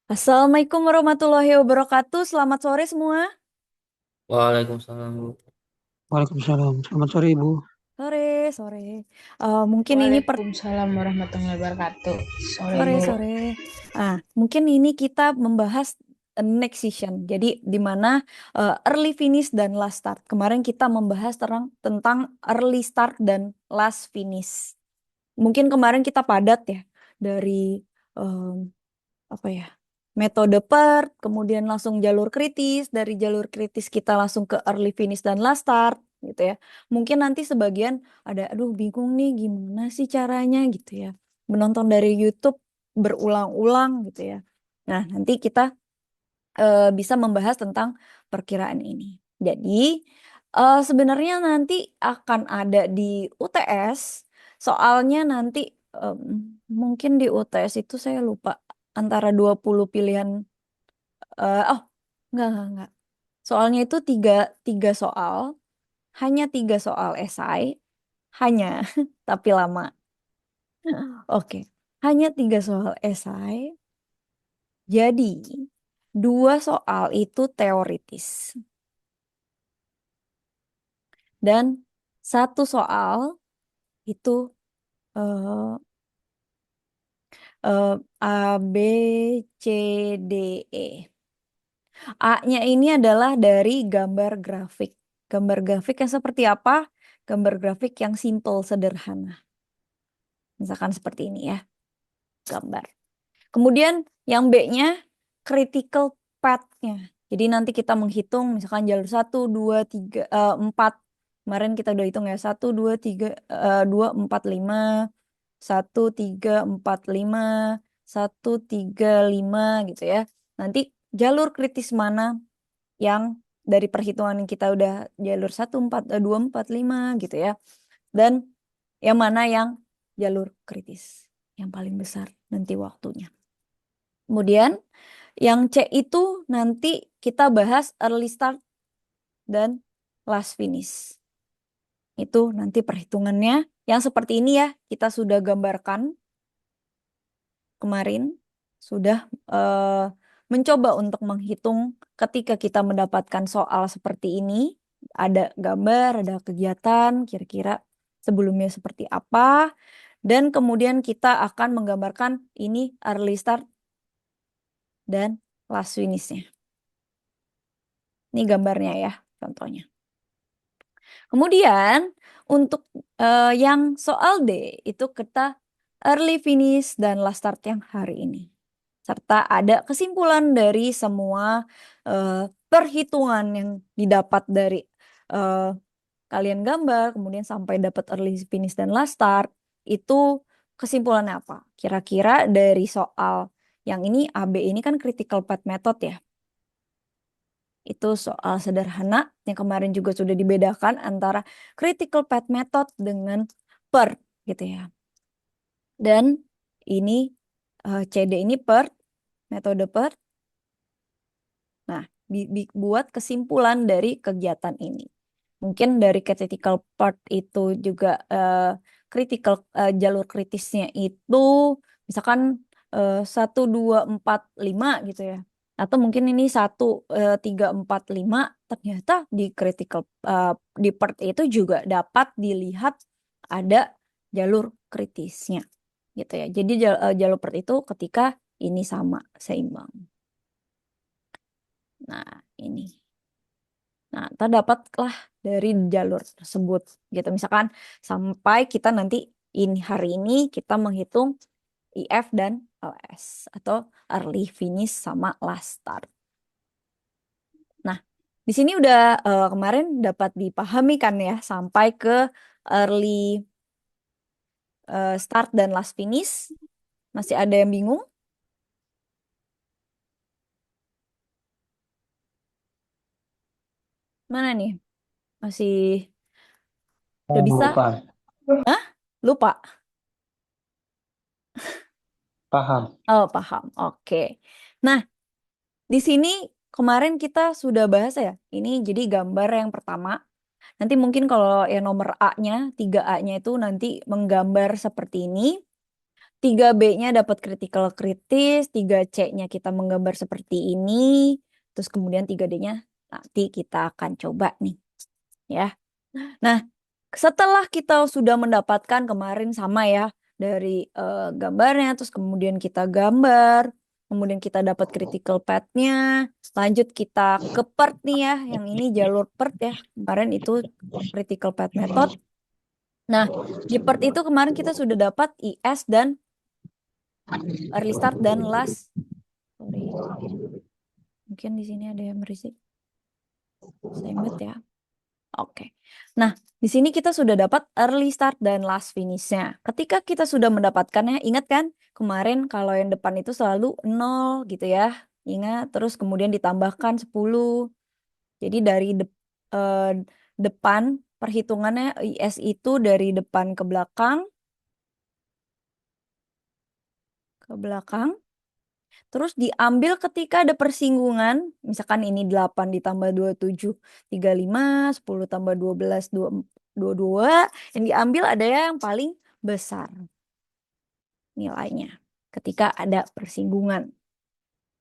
Assalamualaikum warahmatullahi wabarakatuh. Selamat sore semua. Waalaikumsalam. Waalaikumsalam. Selamat sore, Ibu. Sore, sore. Mungkin ini Waalaikumsalam warahmatullahi wabarakatuh. Sore sore, Ibu. sore. Mungkin ini kita membahas next session. Jadi di mana early finish dan last start. Kemarin kita membahas tentang early start dan last finish. Mungkin kemarin kita padat ya dari em, apa ya? Metode PERT, kemudian langsung jalur kritis, dari jalur kritis kita langsung ke early finish dan last start gitu ya. Mungkin nanti sebagian ada aduh bingung nih gimana sih caranya gitu ya. Menonton dari YouTube berulang-ulang gitu ya. Nah, nanti kita bisa membahas tentang perkiraan ini. Jadi, sebenarnya nanti akan ada di UTS, soalnya nanti mungkin di UTS itu saya lupa antara 20 pilihan. Oh, enggak. Soalnya itu tiga soal, hanya tiga soal esai, hanya, tapi lama. Oke, hanya tiga soal esai. Jadi, dua soal itu teoritis. Dan satu soal itu eh, A, B, C, D, E. A-nya ini adalah dari gambar grafik. Gambar grafik yang seperti apa? Gambar grafik yang simple, sederhana. Misalkan seperti ini ya, gambar. Kemudian yang B-nya critical path-nya. Jadi nanti kita menghitung misalkan jalur 1, 2, 3, 4. Kemarin kita udah hitung ya, 1, 2, 3, 2, 4, 5. 1, 3, 4, 5. 1, 3, 5 gitu ya. Nanti jalur kritis mana yang dari perhitungan yang kita udah jalur 1, 4, 2, 4, 5 gitu ya. Dan yang mana yang jalur kritis. Yang paling besar nanti waktunya. Kemudian yang C itu nanti kita bahas early start dan last finish. Itu nanti perhitungannya yang seperti ini ya, kita sudah gambarkan kemarin, sudah mencoba untuk menghitung ketika kita mendapatkan soal seperti ini, ada gambar, ada kegiatan, kira-kira sebelumnya seperti apa, dan kemudian kita akan menggambarkan ini early start dan last finish-nya. Ini gambarnya ya, contohnya. Kemudian untuk yang soal D itu kita early finish dan last start yang hari ini. Serta ada kesimpulan dari semua perhitungan yang didapat dari kalian gambar, kemudian sampai dapat early finish dan last start, itu kesimpulannya apa? Kira-kira dari soal yang ini AB ini kan critical path method ya. Itu soal sederhana yang kemarin juga sudah dibedakan antara critical path method dengan PERT gitu ya. Dan ini CD ini PERT, metode PERT. Nah, buat kesimpulan dari kegiatan ini. Mungkin dari critical part itu juga jalur kritisnya itu misalkan 1, 2, 4, 5 gitu ya. Atau mungkin ini 1, 3, 4, 5 ternyata di critical di part itu juga dapat dilihat ada jalur kritisnya gitu ya. Jadi jalur part itu ketika ini sama seimbang. Nah, ini. Nah, terdapatlah dari jalur tersebut gitu. Misalkan sampai kita nanti hari ini kita menghitung IF dan LS atau early finish sama last start. Nah, di sini udah kemarin dapat dipahami kan ya sampai ke early start dan last finish. Masih ada yang bingung? Mana nih? Masih udah bisa? Lupa. Hah? Lupa. Paham. Oh, paham. Oke. Nah, di sini kemarin kita sudah bahas ya. Ini jadi gambar yang pertama. Nanti mungkin kalau yang nomor A-nya, 3A-nya itu nanti menggambar seperti ini. 3B-nya dapat critical kritis, 3C-nya kita menggambar seperti ini, terus kemudian 3D-nya nanti kita akan coba nih, ya. Nah, setelah kita sudah mendapatkan kemarin sama ya dari gambarnya, terus kemudian kita gambar, kemudian kita dapat critical path-nya, lanjut kita ke part nih ya, yang ini jalur part ya, kemarin itu critical path method. Nah, di part itu kemarin kita sudah dapat IS dan early start dan last. Sorry. Mungkin di sini ada yang berisik. Saya mute ya. Oke. Nah, di sini kita sudah dapat early start dan last finish-nya. Ketika kita sudah mendapatkannya, ingat kan kemarin kalau yang depan itu selalu 0 gitu ya. Ingat, terus kemudian ditambahkan 10. Jadi dari depan perhitungannya IS itu dari depan ke belakang. Terus diambil ketika ada persinggungan, misalkan ini 8 ditambah 27, 35, 10 tambah 12, 22, yang diambil ada yang paling besar nilainya ketika ada persinggungan.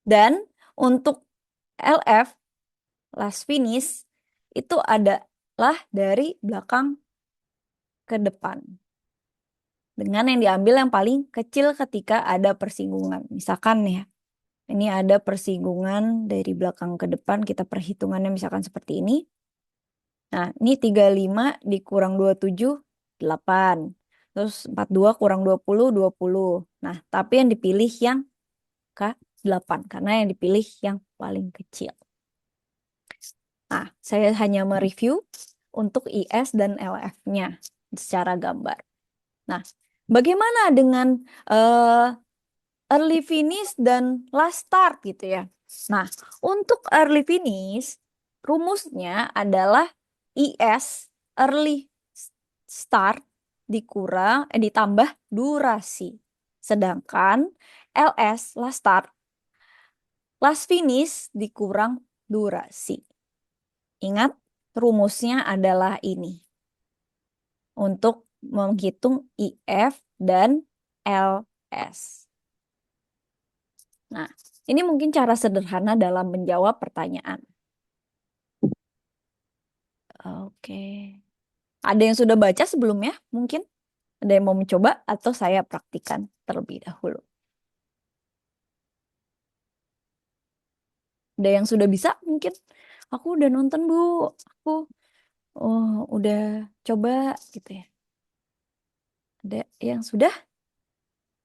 Dan untuk LF, last finish, itu adalah dari belakang ke depan. Dengan yang diambil yang paling kecil ketika ada persinggungan. Misalkan ya, ini ada persinggungan dari belakang ke depan, kita perhitungannya misalkan seperti ini. Nah, ini 35 dikurang 27, 8. Terus 42 kurang 20, 20. Nah, tapi yang dipilih yang K8, karena yang dipilih yang paling kecil. Nah, saya hanya mereview untuk IS dan LF-nya secara gambar. Nah, bagaimana dengan early finish dan last start gitu ya. Nah, untuk early finish, rumusnya adalah IS early start ditambah durasi. Sedangkan LS last start, last finish dikurang durasi. Ingat, rumusnya adalah ini. Untuk menghitung IF dan LS. Nah, ini mungkin cara sederhana dalam menjawab pertanyaan. Oke. Ada yang sudah baca sebelumnya? Mungkin ada yang mau mencoba atau saya praktikkan terlebih dahulu. Ada yang sudah bisa mungkin? Aku udah nonton, Bu. Aku udah coba gitu ya. Ada yang sudah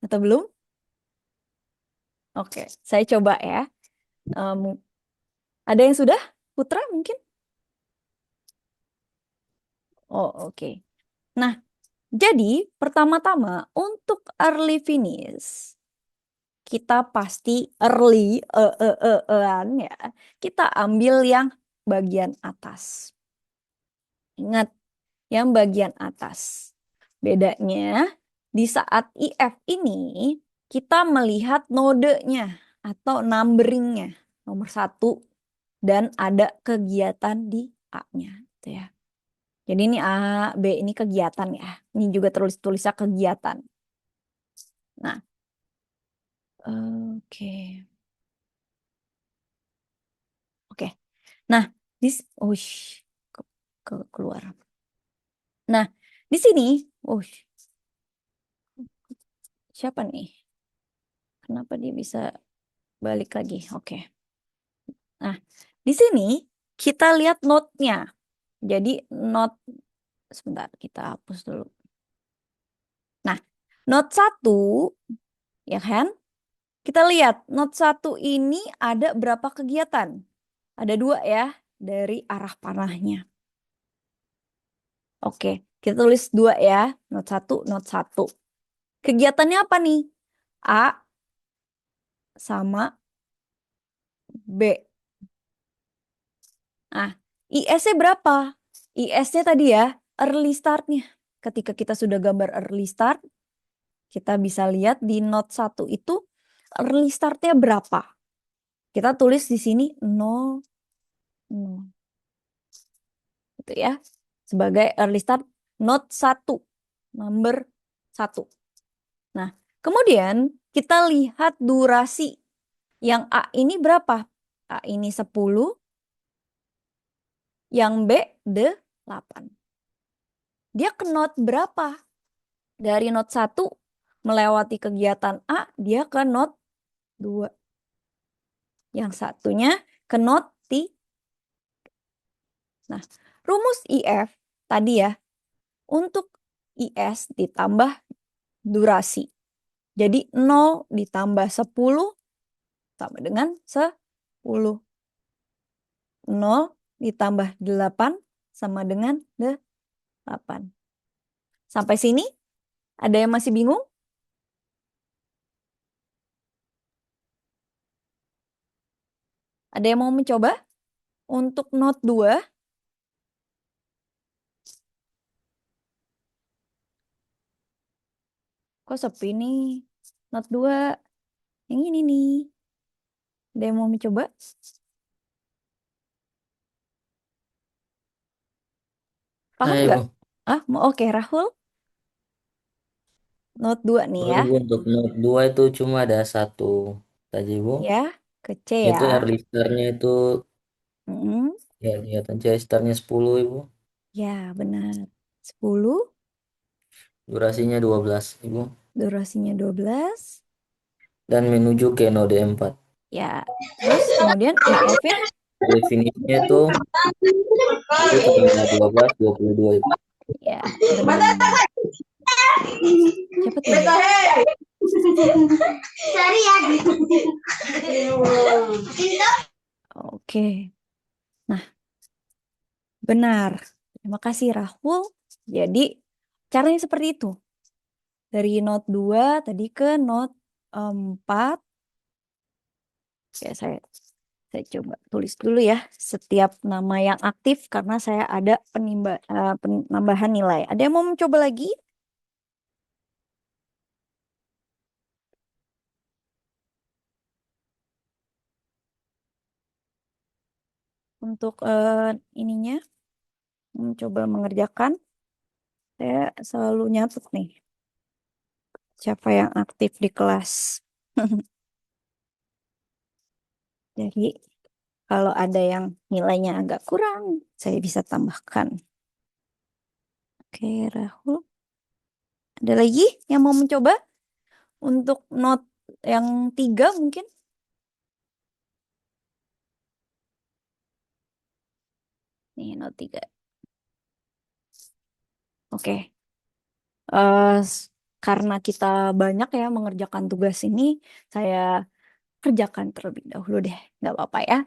atau belum? Oke, saya coba ya. Ada yang sudah? Putra mungkin? Oh, oke. Nah, jadi pertama-tama untuk early finish kita pasti early ya. Kita ambil yang bagian atas. Ingat, yang bagian atas. Bedanya di saat IF ini kita melihat nodenya atau numberingnya nomor 1 dan ada kegiatan di A-nya gitu ya. Jadi ini A, B ini kegiatan ya. Ini juga tulisnya kegiatan. Nah, oke. Oke. Nah, keluar. Nah, di sini, siapa nih? Kenapa dia bisa balik lagi? Oke. Nah, di sini kita lihat note-nya. Jadi note, sebentar kita hapus dulu. Nah, note 1, ya kan? Kita lihat note 1 ini ada berapa kegiatan? Ada 2 ya, dari arah panahnya. Oke, kita tulis 2 ya, note 1, note 1. Kegiatannya apa nih? A sama B. Nah, IS-nya berapa? IS-nya tadi ya, early start-nya. Ketika kita sudah gambar early start, kita bisa lihat di note 1 itu early start-nya berapa. Kita tulis di sini 0, 0. Gitu ya. Sebagai early start note 1, number 1. Nah, Kemudian kita lihat durasi. Yang A ini berapa? A ini 10, yang B 8. Dia ke note berapa? Dari note 1 melewati kegiatan A, dia ke note 2. Yang satunya ke note T. Nah, rumus IF tadi ya, untuk IS ditambah durasi. Jadi 0 ditambah 10 sama dengan 10. 0 ditambah 8 sama dengan 8. Sampai sini, ada yang masih bingung? Ada yang mau mencoba? Untuk note 2, kok sepi nih? Note 2, yang ini nih. Ada yang mau mencoba? Paham Hai, nggak? Bu. Oke, Rahul. Note 2 nih Sorry, ya. Bu, untuk note 2 itu cuma ada satu tadi, Bu. Ya, ke C Itu ya. early star-nya itu Mm-mm. ya kelihatan C star-nya 10, Ibu. Ya, benar. 10, Durasinya 12, Ibu. durasinya 12. Dan menuju ke node 4. Ya, terus kemudian IF-nya Early finish-nya itu tanggal 12, 22, Ibu. ya, benar. Siapa tuh? Oke. Nah, benar. Terima kasih Rahul. Jadi, caranya seperti itu. Dari note 2 tadi ke note 4. Oke, saya coba tulis dulu ya setiap nama yang aktif karena saya ada penambahan nilai. Ada yang mau mencoba lagi? Untuk ininya, mencoba mengerjakan. Saya selalu nyatet nih. Siapa yang aktif di kelas. Jadi, kalau ada yang nilainya agak kurang, saya bisa tambahkan. Oke, Rahul. Ada lagi yang mau mencoba? Untuk note yang 3 mungkin? Nih, note 3. Oke. Karena kita banyak ya mengerjakan tugas ini, saya kerjakan terlebih dahulu deh. Nggak apa-apa ya.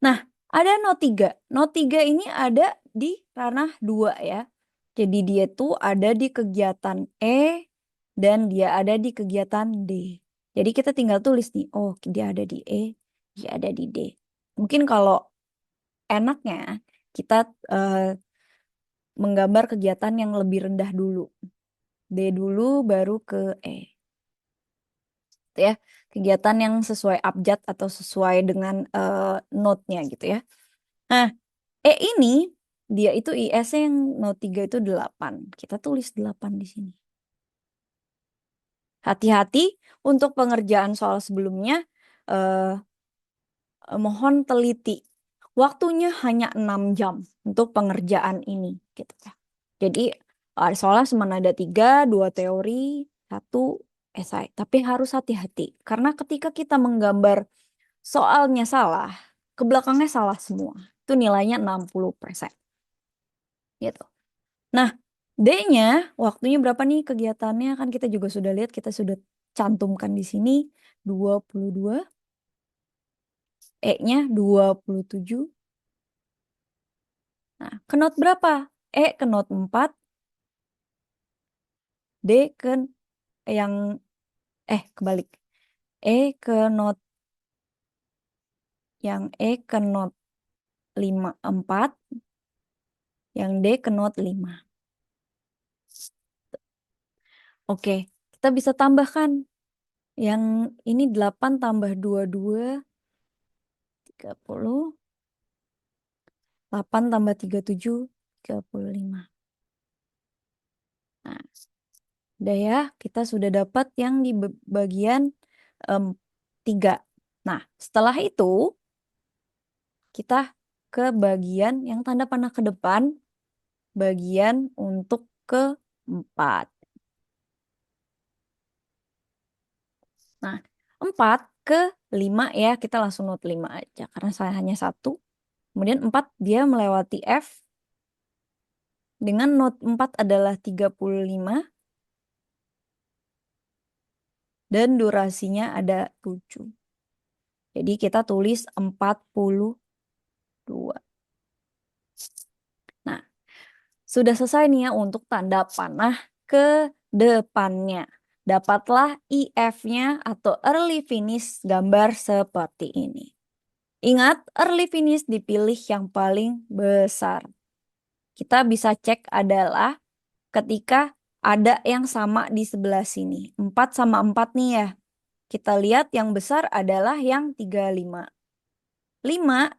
Nah, ada note 3. Note 3 ini ada di ranah 2 ya. Jadi dia tuh ada di kegiatan E dan dia ada di kegiatan D. Jadi kita tinggal tulis nih, oh dia ada di E, dia ada di D. Mungkin kalau enaknya kita menggambar kegiatan yang lebih rendah dulu. D dulu baru ke E. Gitu ya. Kegiatan yang sesuai abjad atau sesuai dengan note-nya gitu ya. Nah, E ini dia itu IS yang note 3 itu 8. Kita tulis 8 di sini. Hati-hati untuk pengerjaan soal sebelumnya, mohon teliti. Waktunya hanya 6 jam untuk pengerjaan ini gitu ya. Jadi soalnya cuma ada 3, 2 teori, 1 esai. Tapi harus hati-hati karena ketika kita menggambar soalnya salah, ke belakangnya salah semua. Itu nilainya 60%. Gitu. Nah, D-nya waktunya berapa nih kegiatannya? Kan kita juga sudah lihat, kita sudah cantumkan di sini 22. E-nya 27. Nah, ke note berapa? E ke note 4. D ke yang kebalik. E ke note ke note 4. Yang D ke note 5. Oke, kita bisa tambahkan. Yang ini 8 tambah 22, 30. 8 tambah 37, 35. Nah, Udah ya, kita sudah dapat yang di bagian 3. Nah, setelah itu kita ke bagian yang tanda panah ke depan, bagian untuk ke-4. Nah, 4 ke 5 ya, kita langsung note 5 aja karena saya hanya 1. Kemudian 4 dia melewati F dengan note 4 adalah 35 dan durasinya ada 7. Jadi kita tulis 42. Nah, sudah selesai nih ya untuk tanda panah ke depannya. Dapatlah IF-nya atau early finish gambar seperti ini. Ingat, early finish dipilih yang paling besar. Kita bisa cek adalah ketika ada yang sama di sebelah sini. 4 sama 4 nih ya. Kita lihat yang besar adalah yang 35. 5,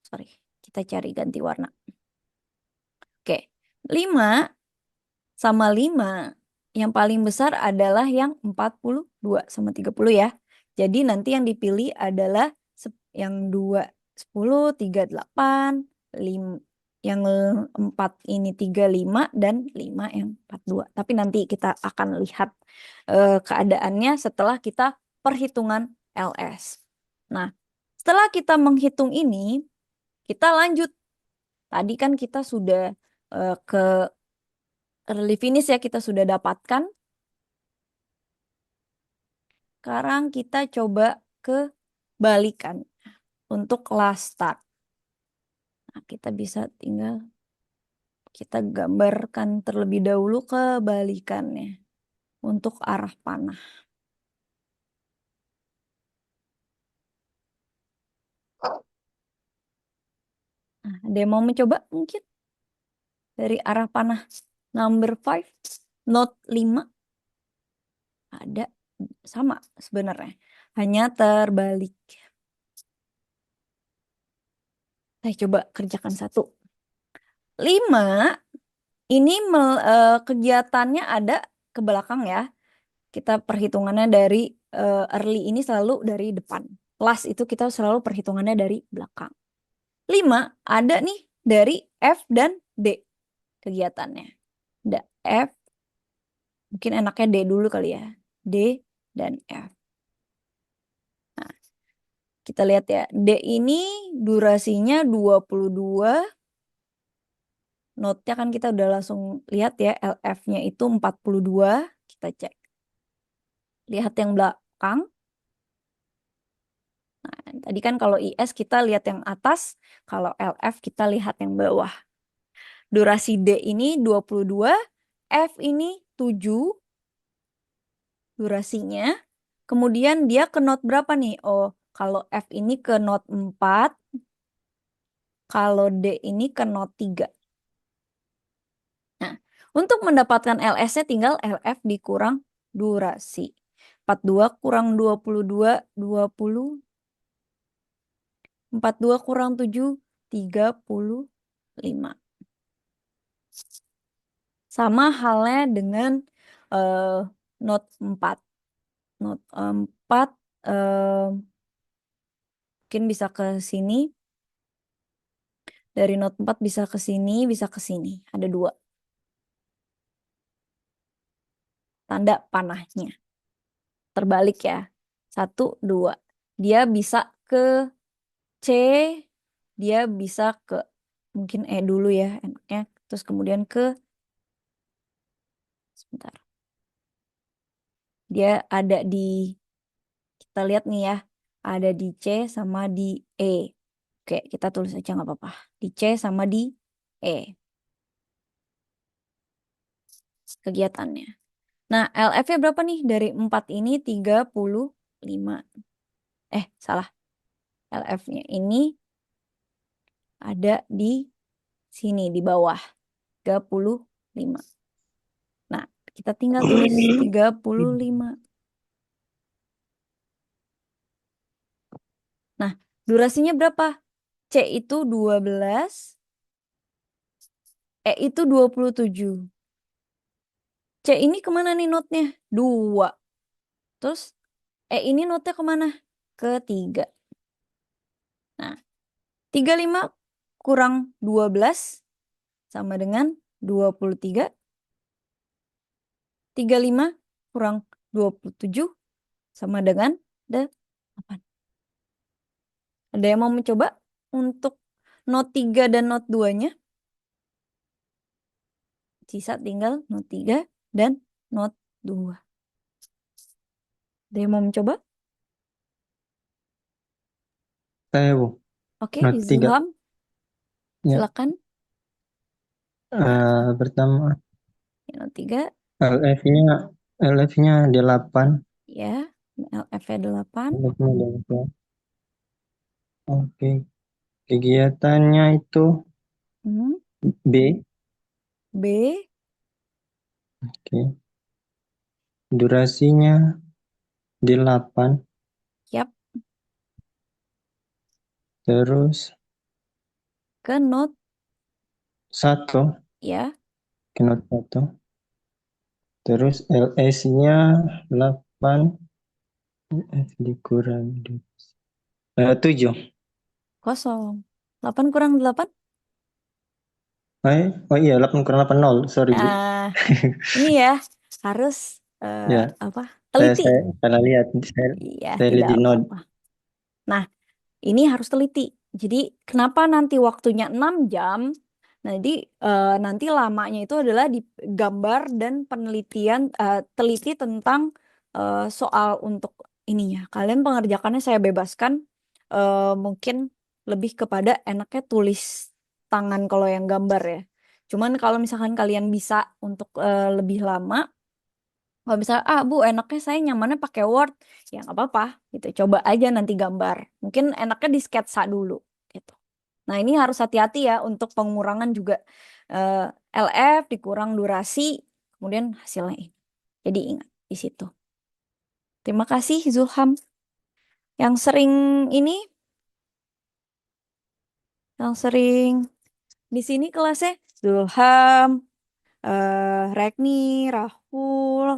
sorry, kita cari ganti warna. Oke, 5 sama 5, yang paling besar adalah yang 42 sama 30 ya. Jadi nanti yang dipilih adalah yang 2, 10, 3, 8, 5, yang 4 ini 35 dan 5 yang 42. Tapi nanti kita akan lihat keadaannya setelah kita perhitungan LS. Nah, setelah kita menghitung ini, kita lanjut. Tadi kan kita sudah ke early finish ya, kita sudah dapatkan. Sekarang kita coba ke balikan untuk last start. Nah, kita bisa tinggal kita gambarkan terlebih dahulu kebalikannya untuk arah panah. Nah, ada yang mau mencoba mungkin? Dari arah panah number 5, note 5. Ada, sama sebenarnya. Hanya terbalik. Saya coba kerjakan satu. 5, ini kegiatannya ada ke belakang ya. Kita perhitungannya dari early ini selalu dari depan. Last itu kita selalu perhitungannya dari belakang. 5 ada nih dari F dan D kegiatannya. Ada F, mungkin enaknya D dulu kali ya. D dan F. Nah, kita lihat ya. D ini durasinya 22. Note-nya kan kita udah langsung lihat ya. LF-nya itu 42. Kita cek. Lihat yang belakang. Nah, tadi kan kalau IS kita lihat yang atas, kalau LF kita lihat yang bawah. Durasi D ini 22, F ini 7 durasinya. Kemudian dia ke note berapa nih? Oh, kalau F ini ke note 4, kalau D ini ke note 3. Nah, untuk mendapatkan LS-nya tinggal LF dikurang durasi. 42 kurang 22, 20. 42 kurang 7, 35. Sama halnya dengan note 4. Note 4 mungkin bisa ke sini. Dari note 4 bisa ke sini, bisa ke sini. Ada 2. Tanda panahnya. Terbalik ya. 1, 2. Dia bisa ke C, dia bisa ke mungkin E dulu ya enaknya. Terus kemudian ke, sebentar. Dia ada di, kita lihat nih ya. Ada di C sama di E. Oke, kita tulis aja nggak apa-apa. Di C sama di E. Kegiatannya. Nah, LF-nya berapa nih? Dari 4 ini 35. Salah. LF-nya ini ada di sini, di bawah. 35. Nah, kita tinggal tulis 35. Nah, durasinya berapa? C itu 12. E itu 27. C ini kemana nih notnya? 2. Terus E ini notnya kemana? Ke 3. Nah, 35 kurang 12 sama dengan 23. 35 kurang 27 sama dengan 8. Ada yang mau mencoba untuk not 3 dan not 2-nya? Sisa tinggal not 3 dan not 2. Ada yang mau mencoba? Saya, Bu. Oke, Not 3. Zulham, Ya. silakan. Pertama, Not 3, LF-nya 8. ya. LF-nya 8. LF-nya 8. Oke. Kegiatannya itu Hmm, B. B, Oke. Durasinya 8. yap. Terus Ke not, 1. ya. Ke not 1. Terus LS-nya 8. F dikurangi 7. Kosong. 8 kurang 8? Oh iya, 8 kurang 8, 0. Sorry, Bu. Nah, ini ya harus Ya, apa? saya Teliti. salah lihat. Iya, Saya lihat tidak di note. apa-apa. Nah, ini harus teliti. Jadi kenapa nanti waktunya 6 jam? Nah, jadi nanti lamanya itu adalah di gambar dan penelitian teliti tentang soal untuk ininya. Kalian pengerjakannya saya bebaskan, mungkin lebih kepada enaknya tulis tangan kalau yang gambar ya. Cuman kalau misalkan kalian bisa untuk lebih lama, kalau misalnya Bu enaknya saya nyamannya pakai Word, ya nggak apa-apa gitu. Coba aja nanti gambar. Mungkin enaknya di sketsa dulu gitu. Nah ini harus hati-hati ya untuk pengurangan juga LF dikurang durasi, kemudian hasilnya ini. Jadi ingat di situ. Terima kasih Zulham. Yang sering ini, yang sering di sini kelasnya Zulham, Regni, Rahul.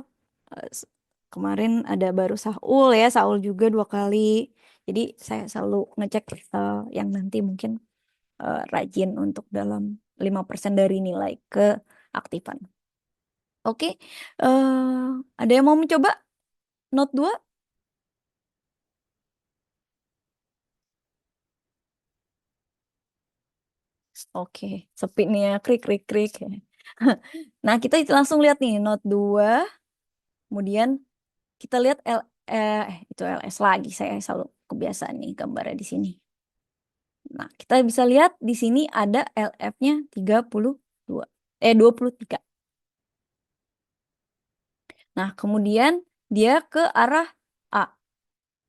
Kemarin ada baru Saul ya, Saul juga 2 kali. Jadi saya selalu ngecek yang nanti mungkin rajin untuk dalam 5% dari nilai keaktifan. Oke, ada yang mau mencoba not 2? Oke, sepi nih ya, krik krik krik. Nah, kita langsung lihat nih not 2. Kemudian kita lihat itu LS lagi. Saya selalu kebiasaan nih gambarnya di sini. Nah, kita bisa lihat di sini ada LF-nya 23. Nah, kemudian dia ke arah A,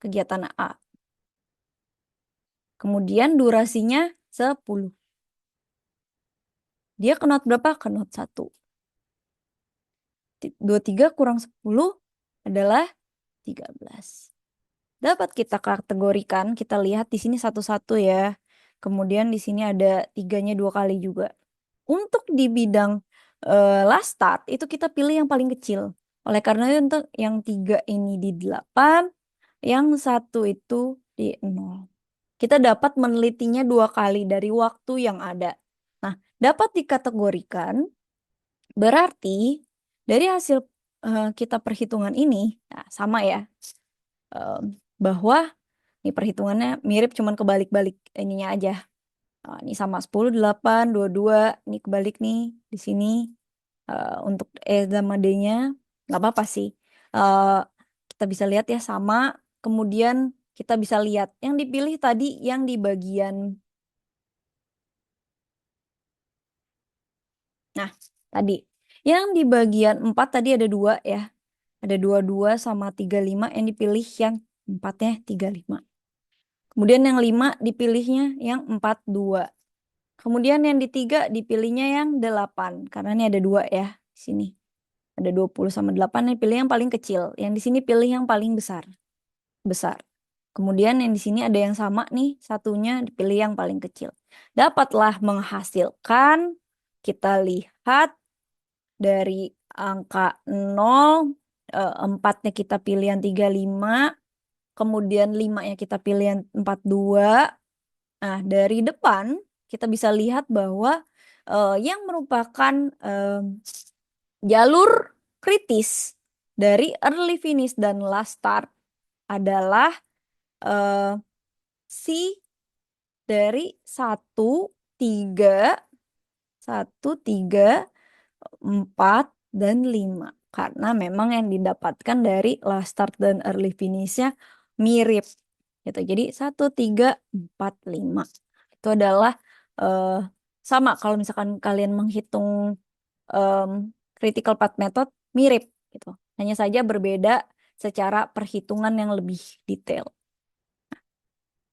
kegiatan A. Kemudian durasinya 10. Dia ke not berapa? Ke not 1. 23 kurang 10 adalah 13. Dapat kita kategorikan, kita lihat di sini satu-satu ya. Kemudian di sini ada 3-nya 2 kali juga. Untuk di bidang last start itu kita pilih yang paling kecil. Oleh karena itu untuk yang 3 ini di 8, yang 1 itu di 0. Kita dapat menelitinya 2 kali dari waktu yang ada. Nah, dapat dikategorikan berarti dari hasil kita perhitungan ini, nah sama ya, bahwa ini perhitungannya mirip cuman kebalik-balik ininya aja. Ini sama 10, 8, 22, ini kebalik nih di sini. Untuk E sama D-nya nggak apa-apa sih. Kita bisa lihat ya sama. Kemudian kita bisa lihat yang dipilih tadi yang di bagian. Nah, tadi. Yang di bagian 4 tadi ada 2 ya. Ada 22 sama 35 yang dipilih yang 4-nya 35. Kemudian yang 5 dipilihnya yang 42. Kemudian yang di 3 dipilihnya yang 8. Karena ini ada 2 ya di sini. Ada 20 sama 8 yang pilih yang paling kecil. Yang di sini pilih yang paling besar. Besar. Kemudian yang di sini ada yang sama nih. Satunya dipilih yang paling kecil. Dapatlah menghasilkan, kita lihat dari angka 0, 4-nya kita pilih yang 35, kemudian 5-nya kita pilih yang 42. Nah, dari depan kita bisa lihat bahwa yang merupakan jalur kritis dari early finish dan last start adalah C dari 1, 3, 4, dan 5. Karena memang yang didapatkan dari last start dan early finish-nya mirip. Gitu. Jadi 1, 3, 4, 5. Itu adalah sama kalau misalkan kalian menghitung critical path method mirip gitu. Hanya saja berbeda secara perhitungan yang lebih detail.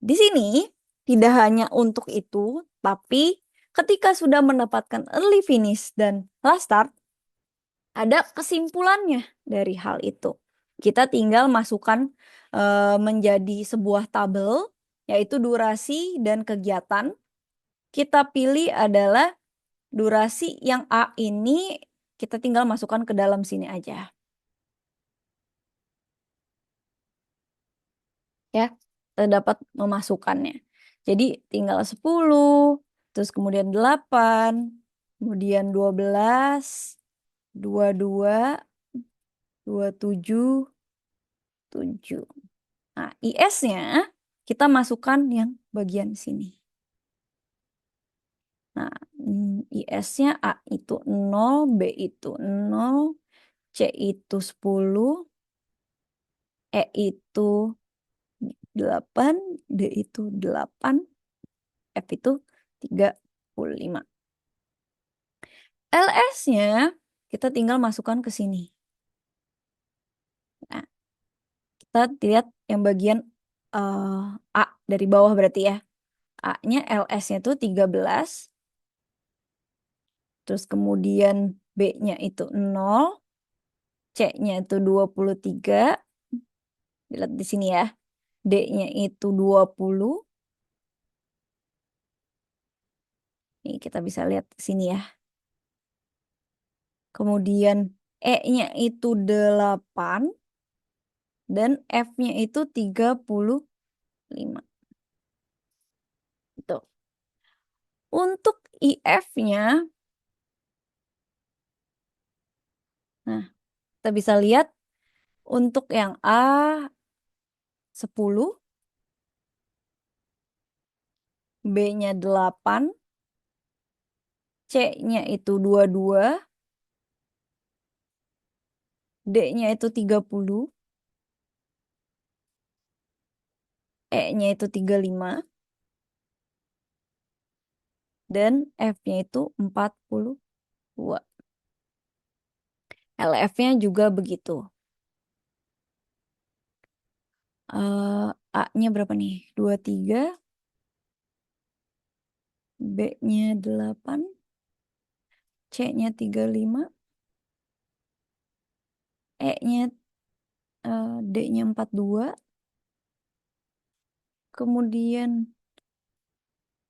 Di sini tidak hanya untuk itu, tapi ketika sudah mendapatkan early finish dan last start, ada kesimpulannya dari hal itu. Kita tinggal masukkan menjadi sebuah tabel, yaitu durasi dan kegiatan. Kita pilih adalah durasi yang A ini, kita tinggal masukkan ke dalam sini aja. Ya, terdapat memasukkannya. Jadi tinggal 10, terus kemudian 8, kemudian 12, 22, 27, 7. Nah, IS-nya kita masukkan yang bagian sini. Nah, IS-nya A itu 0, B itu 0, C itu 10, E itu 8, D itu 8, F itu 35. LS-nya kita tinggal masukkan ke sini. Nah, kita lihat yang bagian A dari bawah berarti ya. A-nya LS-nya itu 13. Terus kemudian B-nya itu 0. C-nya itu 23. Lihat di sini ya. D-nya itu 20. Nih kita bisa lihat di sini ya. Kemudian E-nya itu 8. Dan F-nya itu 35. Tuh. Untuk IF-nya, nah, kita bisa lihat untuk yang A 10, B-nya 8, C-nya itu 22, D-nya itu 30, E-nya itu 35, dan F-nya itu 42. LF-nya juga begitu. A-nya berapa nih? 23, B-nya 8, C-nya 35, E-nya D-nya 42, kemudian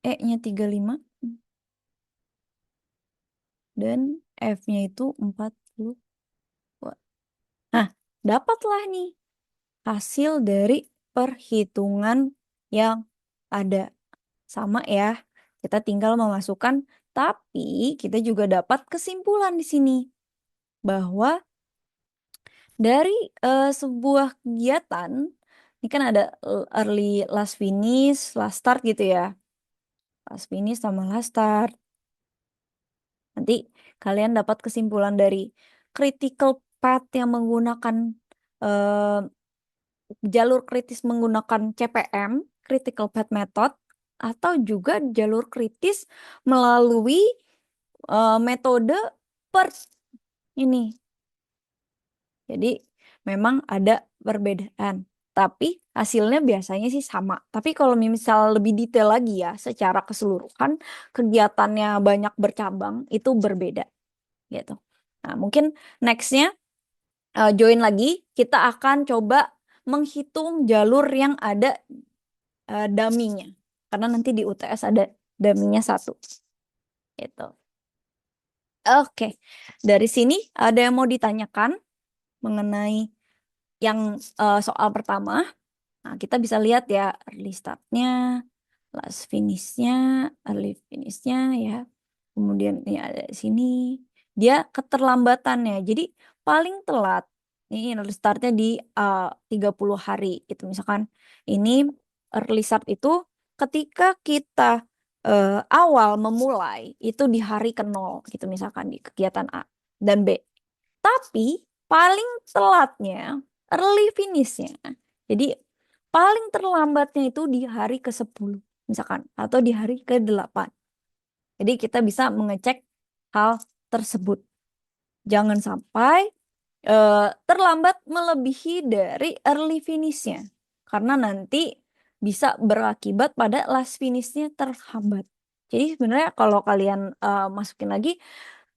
E-nya 35, dan F-nya itu 42. Nah, dapatlah nih hasil dari perhitungan yang ada. Sama ya, kita tinggal memasukkan, tapi kita juga dapat kesimpulan di sini. Bahwa dari sebuah kegiatan, ini kan ada early, last finish, last start gitu ya. Last finish sama last start. Nanti kalian dapat kesimpulan dari critical path yang menggunakan jalur kritis menggunakan CPM, critical path method, atau juga jalur kritis melalui metode PERT ini. Jadi memang ada perbedaan. Tapi hasilnya biasanya sih sama. Tapi kalau misal lebih detail lagi ya, secara keseluruhan kegiatannya banyak bercabang, itu berbeda. Gitu. Nah, mungkin nextnya join lagi, kita akan coba menghitung jalur yang ada dummy-nya. Karena nanti di UTS ada dummy-nya 1. Gitu. Oke, dari sini ada yang mau ditanyakan mengenai yang soal pertama. Nah, kita bisa lihat ya early startnya, last finishnya, early finishnya ya. Kemudian ini ada di sini. Dia keterlambatannya. Jadi paling telat ini early startnya di 30 hari. Itu misalkan ini early start itu ketika kita awal memulai itu di hari ke-0 gitu misalkan di kegiatan A dan B. Tapi paling telatnya early finishnya. Jadi paling terlambatnya itu di hari ke-10 misalkan atau di hari ke-8. Jadi kita bisa mengecek hal tersebut. Jangan sampai terlambat melebihi dari early finishnya. Karena nanti bisa berakibat pada last finishnya terhambat. Jadi sebenarnya kalau kalian masukin lagi,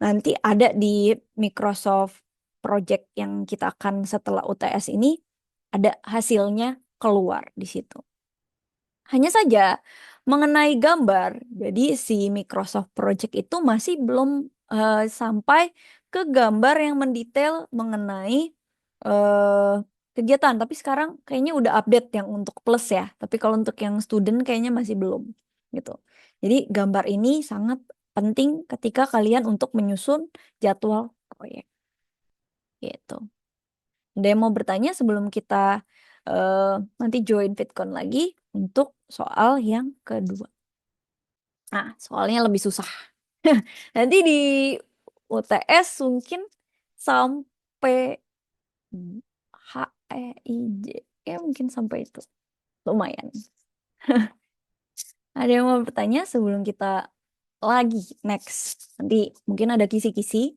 nanti ada di Microsoft Project yang kita akan setelah UTS ini, ada hasilnya keluar di situ. Hanya saja mengenai gambar, jadi si Microsoft Project itu masih belum sampai ke gambar yang mendetail mengenai kegiatan. Tapi sekarang kayaknya udah update yang untuk plus ya. Tapi kalau untuk yang student kayaknya masih belum gitu. Jadi gambar ini sangat penting ketika kalian untuk menyusun jadwal proyek gitu. Ada yang mau bertanya sebelum kita nanti join VidCon lagi untuk soal yang kedua. Nah, soalnya lebih susah. Nanti di UTS mungkin sampai HEIJ. Ya mungkin sampai itu. Lumayan. Ada yang mau bertanya sebelum kita lagi next? Nanti mungkin ada kisi-kisi